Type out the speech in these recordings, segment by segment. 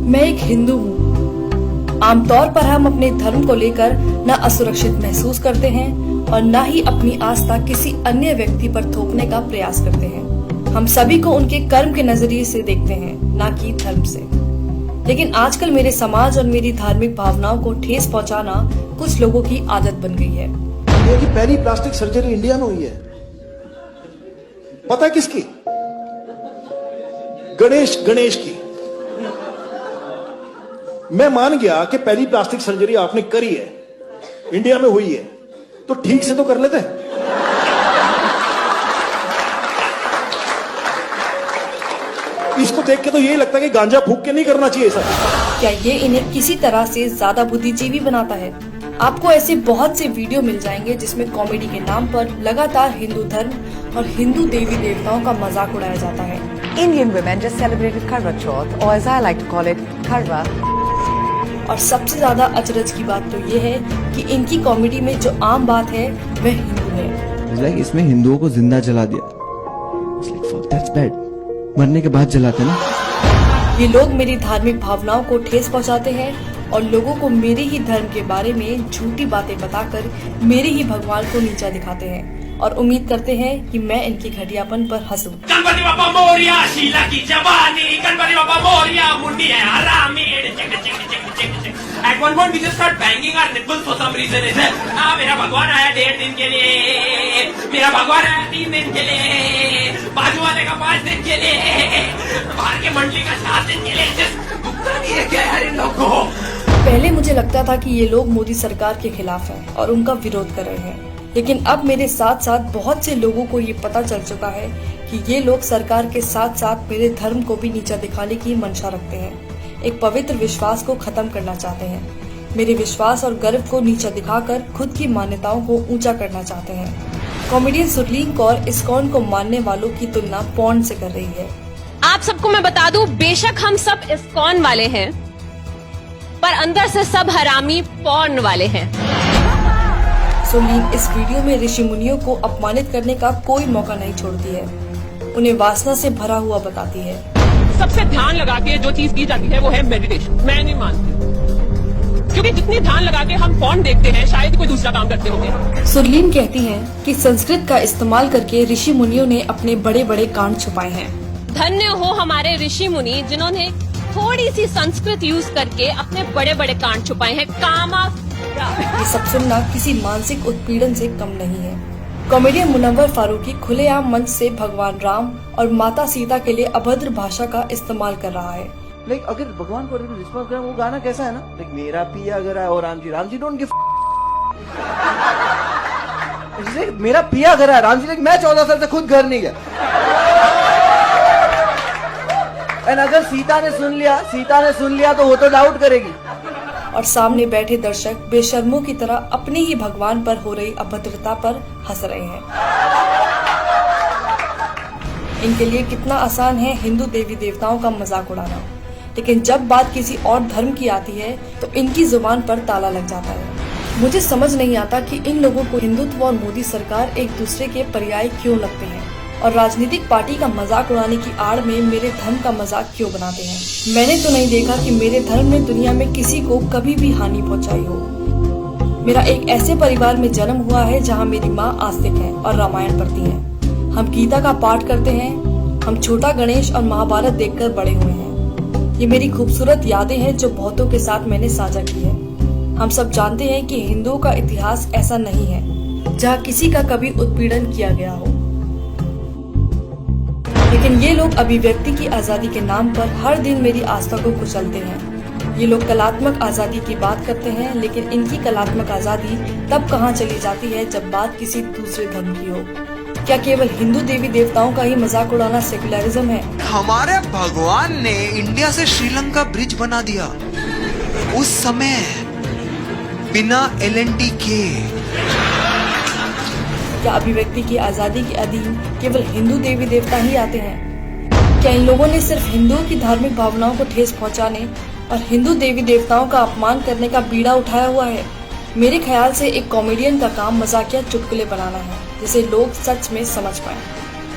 मैं एक हिंदू हूँ। आमतौर पर हम अपने धर्म को लेकर न असुरक्षित महसूस करते हैं और न ही अपनी आस्था किसी अन्य व्यक्ति पर थोपने का प्रयास करते हैं। हम सभी को उनके कर्म के नजरिए से देखते हैं, न कि धर्म से। लेकिन आजकल मेरे समाज और मेरी धार्मिक भावनाओं को ठेस पहुंचाना कुछ लोगों की आदत बन गई है। इंडिया की पहली प्लास्टिक सर्जरी इंडिया में हुई है। पता है किसकी? गणेश की। मैं मान गया कि पहली प्लास्टिक सर्जरी आपने करी है, इंडिया में हुई है, तो ठीक से तो कर लेते। इसको देख के तो यही लगता है कि गांजा फूक के नहीं करना चाहिए सब। क्या ये इन्हें किसी तरह से ज्यादा बुद्धिजीवी बनाता है? आपको ऐसे बहुत से वीडियो मिल जाएंगे जिसमें कॉमेडी के नाम पर लगातार हिंदू धर्म और हिंदू देवी देवताओं का मजाक उड़ाया जाता है। Indian women just celebrated Karwa Chauth, or as I like to call it, Karwa. और सबसे ज्यादा अचरज की बात तो ये है कि इनकी कॉमेडी में जो आम बात है वह हिंदू है। like इसमें हिंदुओं को जिंदा जला दिया। like, that's bad. मरने के बाद जलाते ना। ये लोग मेरी धार्मिक भावनाओं को ठेस पहुंचाते हैं और लोगों को मेरे ही धर्म के बारे में झूठी बातें बताकर मेरे ही भगवान को नीचा दिखाते हैं और उम्मीद करते हैं कि मैं इनकी घटियापन पर हंसूं। गणपति बाप्पा मोरिया, शीला की जवानी, गणपति बाप्पा मोरिया, मुंडी है हरामी, At one point we just start banging our nipples for some reason. मेरा भगवान आया 1.5 दिन के लिए, मेरा भगवान आया 3 दिन के लिए, बाजू वाले का 5 दिन के लिए, बाहर के मंडली का 7 दिन के लिए। भुगता नहीं है क्या यार इन लोगों को? पहले मुझे लगता था कि ये लोग मोदी सरकार के खिलाफ हैं और उनका विरोध कर रहे हैं, लेकिन अब मेरे साथ साथ बहुत से लोगों को ये पता चल चुका है कि ये लोग सरकार के साथ साथ मेरे धर्म को भी नीचा दिखाने की मंशा रखते हैं। एक पवित्र विश्वास को खत्म करना चाहते हैं। मेरे विश्वास और गर्व को नीचा दिखाकर खुद की मान्यताओं को ऊंचा करना चाहते हैं। कॉमेडियन सुरलीन कौर इस्कॉन को मानने वालों की तुलना पॉर्न से कर रही है। आप सबको मैं बता दूं, बेशक हम सब इस्कॉन वाले हैं, पर अंदर से सब हरामी पॉर्न वाले हैं। सुरलीन इस वीडियो में ऋषि मुनियों को अपमानित करने का कोई मौका नहीं छोड़ती है, उन्हें वासना से भरा हुआ बताती है। सबसे ध्यान लगा के जो चीज की जाती है वो है मेडिटेशन। मैं नहीं मानती, क्योंकि जितनी ध्यान लगा के हम फोन देखते हैं शायद कोई दूसरा काम करते होंगे। सुरलीन कहती हैं कि संस्कृत का इस्तेमाल करके ऋषि मुनियों ने अपने बड़े बड़े कांड छुपाए हैं। धन्य हो हमारे ऋषि मुनि जिन्होंने थोड़ी सी संस्कृत यूज करके अपने बड़े बड़े कांड छुपाए हैं। कामा ये सब सुनना किसी मानसिक उत्पीड़न से कम नहीं है। कॉमेडियन मुनव्वर फारूकी खुलेआम मंच से भगवान राम और माता सीता के लिए अभद्र भाषा का इस्तेमाल कर रहा है। लाइक अगर भगवान को रिस्पॉन्स करें, वो गाना कैसा है ना, लाइक मेरा पिया अगर है और राम जी डोंट गिव। मेरा पिया घर है, राम जी मैं 14 साल से खुद घर नहीं गया। एंड अगर सीता ने सुन लिया तो वो तो डाउट करेगी। और सामने बैठे दर्शक बेशर्मों की तरह अपने ही भगवान पर हो रही अभद्रता पर हंस रहे हैं। इनके लिए कितना आसान है हिंदू देवी देवताओं का मजाक उड़ाना, लेकिन जब बात किसी और धर्म की आती है तो इनकी जुबान पर ताला लग जाता है। मुझे समझ नहीं आता कि इन लोगों को हिंदुत्व और मोदी सरकार एक दूसरे के पर्याय क्यों लगते हैं और राजनीतिक पार्टी का मजाक उड़ाने की आड़ में मेरे धर्म का मजाक क्यों बनाते हैं। मैंने तो नहीं देखा कि मेरे धर्म ने दुनिया में किसी को कभी भी हानि पहुंचाई हो। मेरा एक ऐसे परिवार में जन्म हुआ है जहां मेरी माँ आस्तिक है और रामायण पढ़ती है। हम गीता का पाठ करते हैं। हम छोटा गणेश और महाभारत देखकर बड़े हुए हैं। ये मेरी खूबसूरत यादें हैं जो बहुतों के साथ मैंने साझा की है। हम सब जानते हैं कि हिंदुओं का इतिहास ऐसा नहीं है जहाँ किसी का कभी उत्पीड़न किया गया हो, लेकिन ये लोग अभिव्यक्ति की आजादी के नाम पर हर दिन मेरी आस्था को कुचलते हैं। ये लोग कलात्मक आजादी की बात करते हैं, लेकिन इनकी कलात्मक आजादी तब कहाँ चली जाती है जब बात किसी दूसरे धर्म की हो। क्या केवल हिंदू देवी देवताओं का ही मजाक उड़ाना सेकुलरिज्म है? हमारे भगवान ने इंडिया से श्रीलंका ब्रिज बना दिया उस समय बिना LNT के। क्या अभिव्यक्ति की आजादी के अधीन केवल हिंदू देवी देवता ही आते हैं? क्या इन लोगों ने सिर्फ हिंदुओं की धार्मिक भावनाओं को ठेस पहुंचाने और हिंदू देवी देवताओं का अपमान करने का बीड़ा उठाया हुआ है? मेरे ख्याल से एक कॉमेडियन का काम मजाकिया चुटकुले बनाना है जिसे लोग सच में समझ पाएं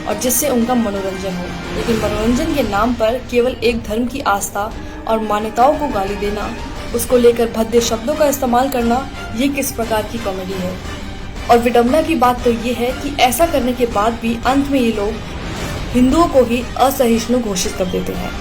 और जिससे उनका मनोरंजन हो। लेकिन मनोरंजन के नाम पर केवल एक धर्म की आस्था और मान्यताओं को गाली देना, उसको लेकर भद्दे शब्दों का इस्तेमाल करना, ये किस प्रकार की कॉमेडी है। और विडंबना की बात तो ये है कि ऐसा करने के बाद भी अंत में ये लोग हिंदुओं को ही असहिष्णु घोषित कर देते हैं।